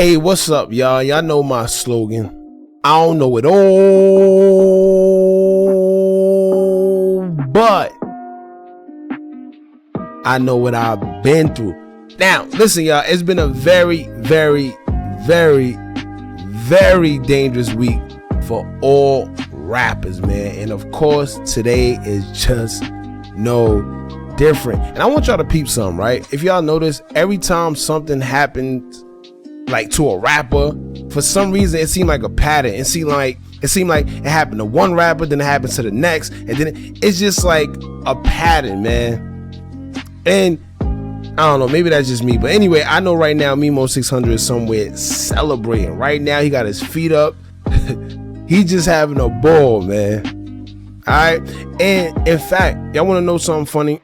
Hey, what's up, y'all? Y'all know my slogan. I don't know it all, but I know what I've been through. Now, listen, y'all. It's been a very, very, very, very dangerous week for all rappers, man. And of course, today is just no different. And I want y'all to peep something, right? If y'all notice, every time something happens like to a rapper, for some reason it seemed like a pattern. It seemed like it happened to one rapper, then it happens to the next, and then it's just like a pattern, man. And I don't know, maybe that's just me, but anyway, I know right now Mimo 600 is somewhere celebrating. Right now he got his feet up. He just having a ball, man. All right. And in fact, y'all want to know something funny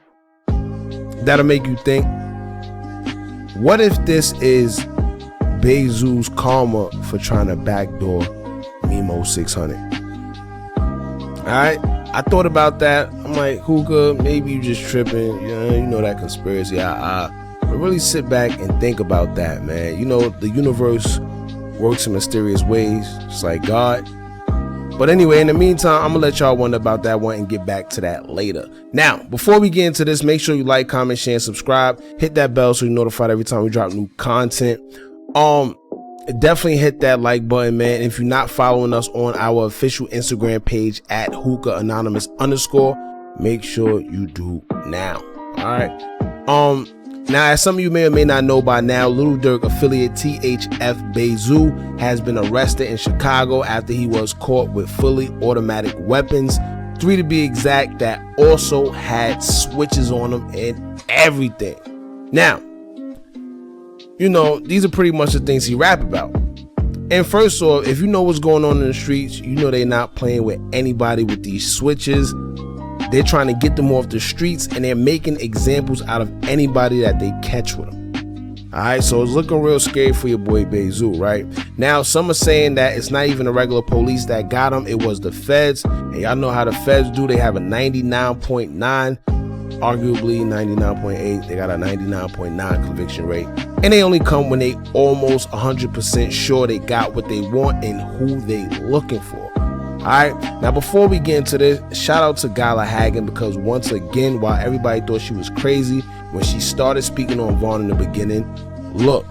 that'll make you think? What if this is BAYZOO's karma for trying to backdoor Mimo 600? Alright, I thought about that. I'm like, Hookah, maybe you just tripping. You know that conspiracy. But really sit back and think about that, man. You know, the universe works in mysterious ways, just like God. But anyway, in the meantime, I'm gonna let y'all wonder about that one and get back to that later. Now, before we get into this, make sure you like, comment, share, and subscribe. Hit that bell so you're notified every time we drop new content. Definitely hit that like button, man. If you're not following us on our official Instagram page at hookah_anonymous_, make sure you do now. All right. Now, as some of you may or may not know by now, Lil Durk affiliate THF BAYZOO has been arrested in Chicago after he was caught with fully automatic weapons, 3 to be exact, that also had switches on them and everything. Now, you know, these are pretty much the things he rap about. And first off, if you know what's going on in the streets, you know they're not playing with anybody with these switches. They're trying to get them off the streets, and they're making examples out of anybody that they catch with them. All right, so it's looking real scary for your boy BAYZOO, right? Now, some are saying that it's not even the regular police that got him. It was the feds. And y'all know how the feds do. They have a 99.9, arguably 99.8. They got a 99.9 conviction rate. And they only come when they almost 100% sure they got what they want and who they looking for. All right. Now, before we get into this, shout out to Gala Hagen, because once again, while everybody thought she was crazy when she started speaking on Vaughn in the beginning, look,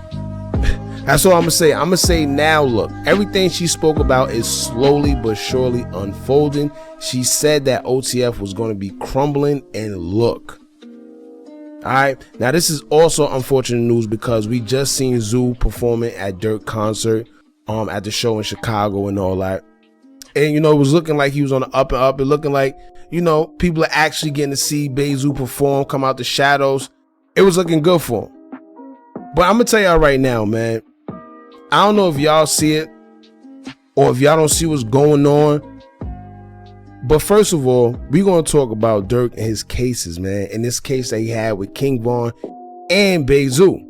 that's all I'm gonna say. I'm gonna say now, look, everything she spoke about is slowly but surely unfolding. She said that OTF was going to be crumbling, and look. All right, now this is also unfortunate news because we just seen Zoo performing at Durk concert at the show in Chicago and all that. And you know, it was looking like he was on the up and up. It looking like, you know, people are actually getting to see BAYZOO perform, come out the shadows. It was looking good for him. But I'm gonna tell y'all right now, man, I don't know if y'all see it or if y'all don't see what's going on. But first of all, we're going to talk about Durk and his cases, man. In this case that he had with King Von and BAYZOO.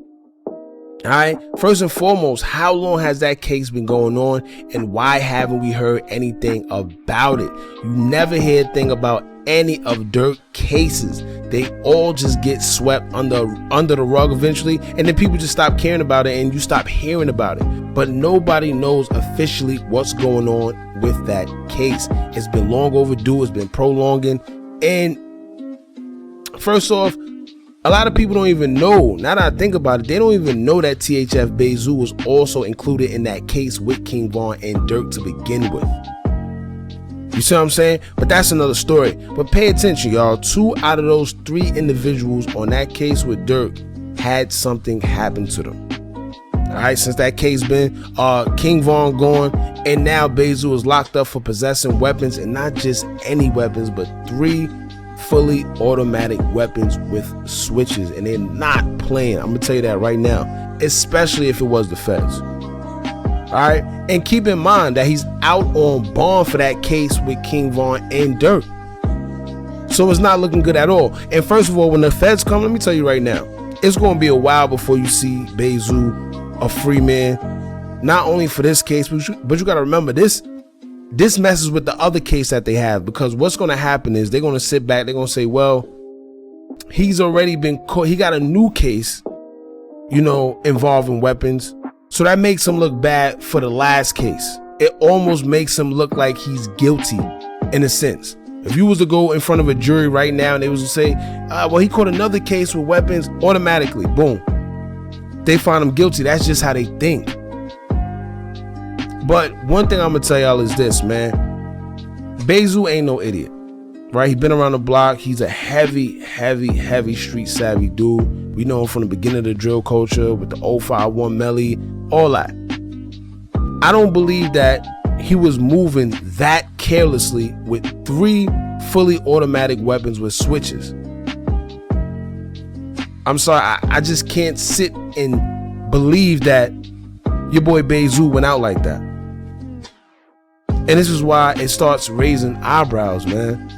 All right. First and foremost, how long has that case been going on, and why haven't we heard anything about it? You never hear a thing about any of Durk cases. They all just get swept under the rug eventually, and then people just stop caring about it and you stop hearing about it. But nobody knows officially what's going on with that case. It's been long overdue. It's been prolonging. And first off, a lot of people don't even know. Now that I think about it, they don't even know that THF BAYZOO was also included in that case with King Von and Durk to begin with. You see what I'm saying? But that's another story. But pay attention, y'all. 2 out of those 3 individuals on that case with Durk had something happen to them. All right, since that case been King Von gone, and now BAYZOO is locked up for possessing weapons, and not just any weapons, but 3 fully automatic weapons with switches, and they're not playing. I'm gonna tell you that right now, especially if it was the feds. All right, and keep in mind that he's out on bond for that case with King Von and Durk, so it's not looking good at all. And first of all, when the feds come, let me tell you right now, it's gonna be a while before you see BAYZOO a free man, not only for this case, but you got to remember this messes with the other case that they have, because what's going to happen is they're going to sit back, they're going to say, well, he's already been caught, he got a new case, you know, involving weapons, So that makes him look bad for the last case. It almost makes him look like he's guilty in a sense. If you was to go in front of a jury right now and they was to say, well, he caught another case with weapons, automatically, boom, they find him guilty. That's just how they think. But one thing I'm gonna tell y'all is this, man. BAYZOO ain't no idiot, right? He been around the block. He's a heavy street savvy dude. We know him from the beginning of the drill culture with the 051 Melly, all that. I don't believe that he was moving that carelessly with 3 fully automatic weapons with switches. I'm sorry, I just can't sit and believe that your boy BAYZOO went out like that. And this is why it starts raising eyebrows, man.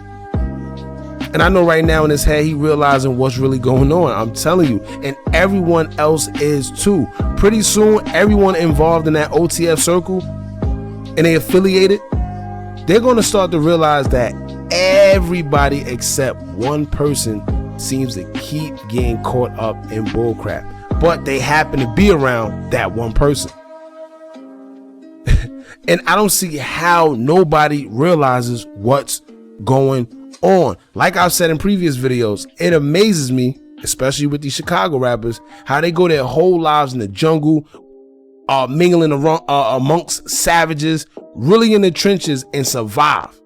And I know right now in his head, he realizing what's really going on. I'm telling you, and everyone else is too. Pretty soon, everyone involved in that OTF circle and they affiliated, they're going to start to realize that everybody except one person seems to keep getting caught up in bullcrap, but they happen to be around that one person. And I don't see how nobody realizes what's going on. Like I've said in previous videos, it amazes me, especially with these Chicago rappers, how they go their whole lives in the jungle, mingling amongst savages, really in the trenches, and survive.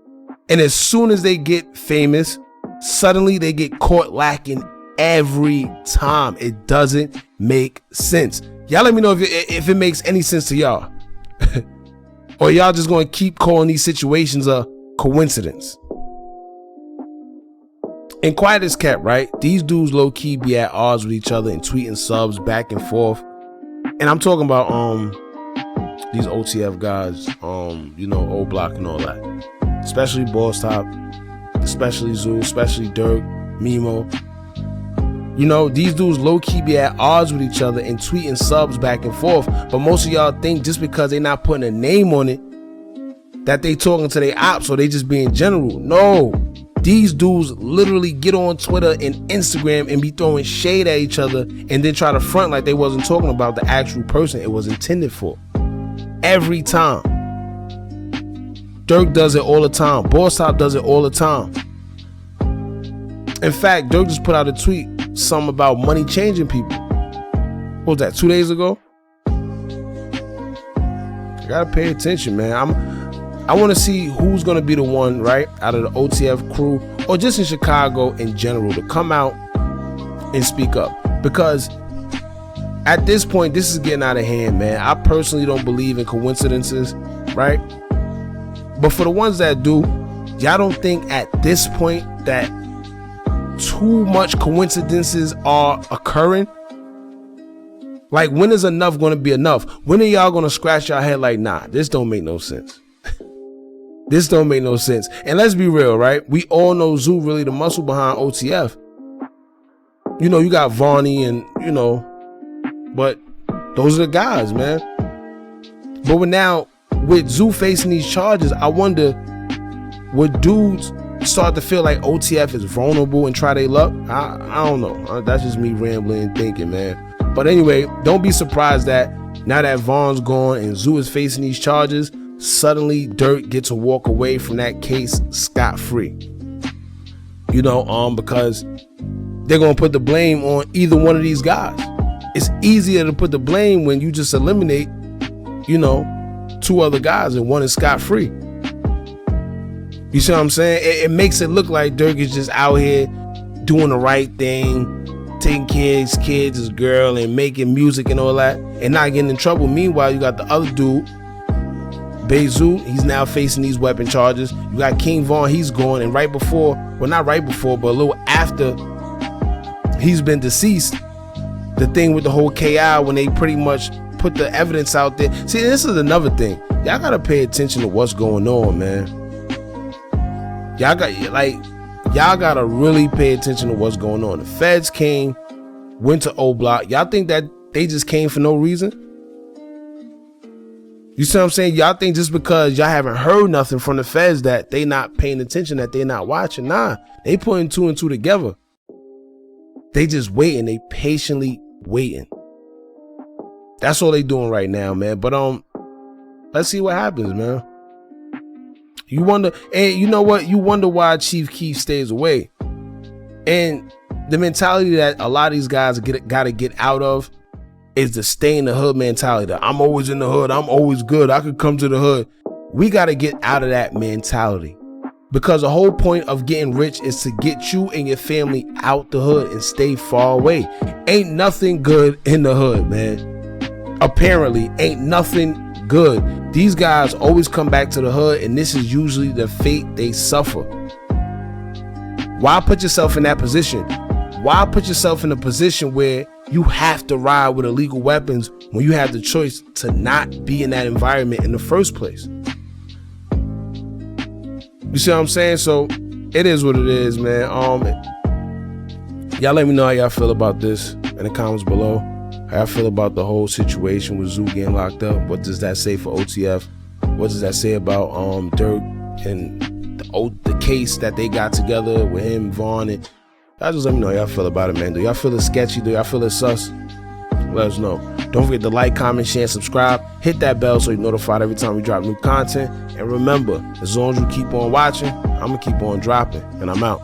And as soon as they get famous, suddenly they get caught lacking every time. It doesn't make sense. Y'all let me know if it makes any sense to y'all. Or y'all just gonna keep calling these situations a coincidence. And quiet as kept, right? These dudes low-key be at odds with each other and tweeting subs back and forth. And I'm talking about these OTF guys, you know, O Block and all that. Especially Boss Top, especially Zoo, especially Durk, Mimo. You know, these dudes low-key be at odds with each other and tweeting subs back and forth. But most of y'all think just because they not putting a name on it that they talking to their ops, or they just being general. No, these dudes literally get on Twitter and Instagram and be throwing shade at each other and then try to front like they wasn't talking about the actual person it was intended for. Every time. Durk does it all the time. Boss Top does it all the time. In fact, Durk just put out a tweet, something about money changing people. What was that, 2 days ago? You gotta pay attention, man. I want to see who's gonna be the one, right, out of the OTF crew or just in Chicago in general, to come out and speak up. Because at this point, this is getting out of hand, man. I personally don't believe in coincidences, right? But for the ones that do, y'all don't think at this point that too much coincidences are occurring? Like, when is enough going to be enough? When are y'all going to scratch your head like, nah, this don't make no sense? This don't make no sense. And let's be real, right? We all know Zoo really the muscle behind OTF. You know, you got Vonnie and, you know, but those are the guys, man. But with Zoo facing these charges, I wonder, would dudes start to feel like OTF is vulnerable and try their luck? I don't know. That's just me rambling and thinking, man. But anyway, don't be surprised that now that Von's gone and Zoo is facing these charges, suddenly Durk gets to walk away from that case scot-free. You know, because they're gonna put the blame on either one of these guys. It's easier to put the blame when you just eliminate, you know, 2 other guys and one is scot-free. You see what I'm saying? It makes it look like Durk is just out here doing the right thing, taking care of his kids, his girl, and making music and all that, and not getting in trouble. Meanwhile, you got the other dude, BAYZOO. He's now facing these weapon charges. You got King Von. He's gone, and right before, well, not right before, but a little after he's been deceased, the thing with the whole KI when they pretty much put the evidence out there. See, this is another thing. Y'all gotta pay attention to what's going on, man. Y'all gotta really pay attention to what's going on. The feds came, went to O Block. Y'all think that they just came for no reason? You see what I'm saying? Y'all think just because y'all haven't heard nothing from the feds that they not paying attention, that they not watching? Nah, they putting 2 and 2 together. They just waiting. They patiently waiting. That's all they doing right now, man. But let's see what happens, man. You wonder, and you know what? You wonder why Chief Keef stays away. And the mentality that a lot of these guys gotta get out of is the stay in the hood mentality. That I'm always in the hood. I'm always good. I could come to the hood. We gotta get out of that mentality, because the whole point of getting rich is to get you and your family out the hood and stay far away. Ain't nothing good in the hood, man. Apparently, ain't nothing good. These guys always come back to the hood, and this is usually the fate they suffer. Why put yourself in that position? Why put yourself in a position where you have to ride with illegal weapons when you have the choice to not be in that environment in the first place? You see what I'm saying? So it is what it is, man. Y'all let me know how y'all feel about this in the comments below. How y'all feel about the whole situation with Zoo getting locked up? What does that say for OTF? What does that say about Durk and the case that they got together with him, Vaughn? And y'all just let me know how y'all feel about it, man. Do y'all feel it sketchy? Do y'all feel it sus? Let us know. Don't forget to like, comment, share, and subscribe. Hit that bell so you're notified every time we drop new content. And remember, as long as you keep on watching, I'm going to keep on dropping. And I'm out.